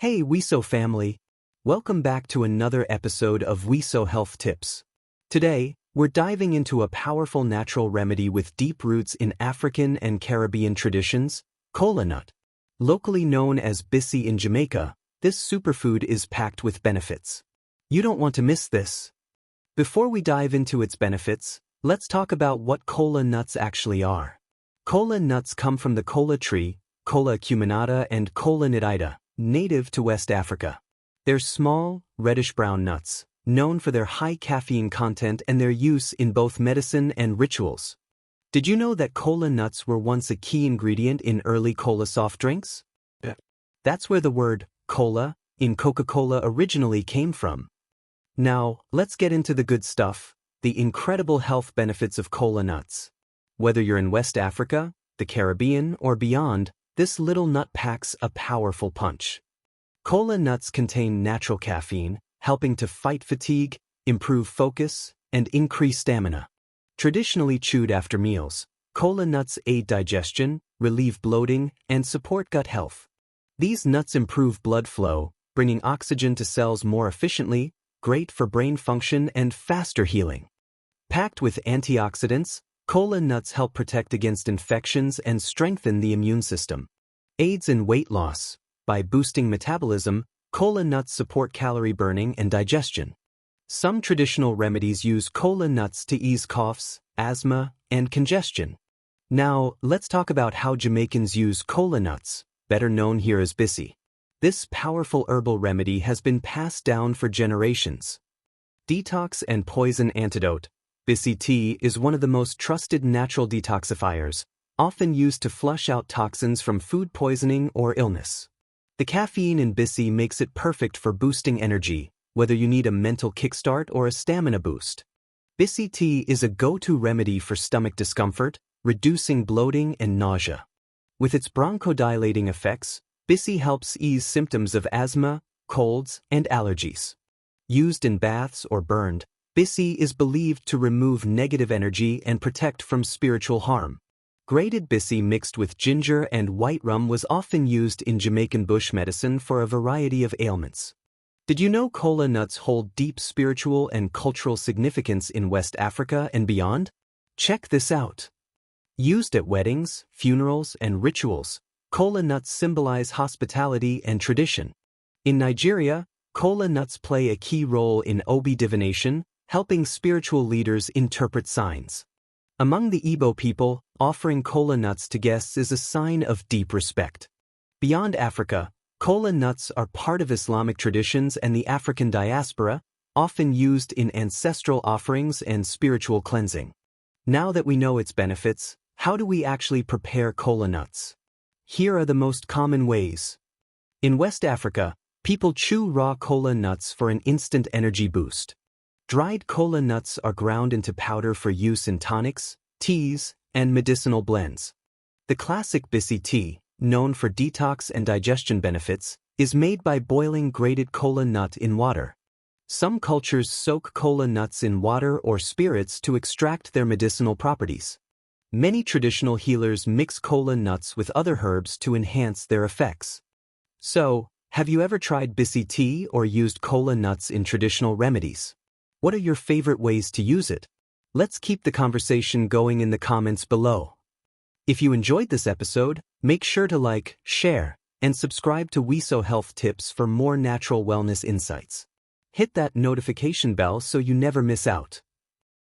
Hey WeSo family! Welcome back to another episode of WeSo Health Tips. Today, we're diving into a powerful natural remedy with deep roots in African and Caribbean traditions, kola nut. Locally known as Bissy in Jamaica, this superfood is packed with benefits. You don't want to miss this. Before we dive into its benefits, let's talk about what kola nuts actually are. Kola nuts come from the kola tree, Kola acuminata and Kola nitida, native to West Africa. They're small, reddish-brown nuts, known for their high caffeine content and their use in both medicine and rituals. Did you know that kola nuts were once a key ingredient in early cola soft drinks? Yeah. That's where the word cola in Coca-Cola originally came from. Now, let's get into the good stuff, the incredible health benefits of kola nuts. Whether you're in West Africa, the Caribbean, or beyond, this little nut packs a powerful punch. Kola nuts contain natural caffeine, helping to fight fatigue, improve focus, and increase stamina. Traditionally chewed after meals, kola nuts aid digestion, relieve bloating, and support gut health. These nuts improve blood flow, bringing oxygen to cells more efficiently, great for brain function and faster healing. Packed with antioxidants, kola nuts help protect against infections and strengthen the immune system. Aids in weight loss. By boosting metabolism, kola nuts support calorie burning and digestion. Some traditional remedies use kola nuts to ease coughs, asthma, and congestion. Now, let's talk about how Jamaicans use kola nuts, better known here as Bissy. This powerful herbal remedy has been passed down for generations. Detox and poison antidote. Bissy tea is one of the most trusted natural detoxifiers, often used to flush out toxins from food poisoning or illness. The caffeine in Bissy makes it perfect for boosting energy, whether you need a mental kickstart or a stamina boost. Bissy tea is a go-to remedy for stomach discomfort, reducing bloating and nausea. With its bronchodilating effects, Bissy helps ease symptoms of asthma, colds, and allergies. Used in baths or burned, Bissy is believed to remove negative energy and protect from spiritual harm. Grated Bissy mixed with ginger and white rum was often used in Jamaican bush medicine for a variety of ailments. Did you know kola nuts hold deep spiritual and cultural significance in West Africa and beyond? Check this out. Used at weddings, funerals, and rituals, kola nuts symbolize hospitality and tradition. In Nigeria, kola nuts play a key role in Obi divination, helping spiritual leaders interpret signs. Among the Igbo people, offering kola nuts to guests is a sign of deep respect. Beyond Africa, kola nuts are part of Islamic traditions and the African diaspora, often used in ancestral offerings and spiritual cleansing. Now that we know its benefits, how do we actually prepare kola nuts? Here are the most common ways. In West Africa, people chew raw kola nuts for an instant energy boost. Dried kola nuts are ground into powder for use in tonics, teas, and medicinal blends. The classic Bissy tea, known for detox and digestion benefits, is made by boiling grated kola nut in water. Some cultures soak kola nuts in water or spirits to extract their medicinal properties. Many traditional healers mix kola nuts with other herbs to enhance their effects. So, have you ever tried Bissy tea or used kola nuts in traditional remedies? What are your favorite ways to use it? Let's keep the conversation going in the comments below. If you enjoyed this episode, make sure to like, share, and subscribe to WeSo Health Tips for more natural wellness insights. Hit that notification bell so you never miss out.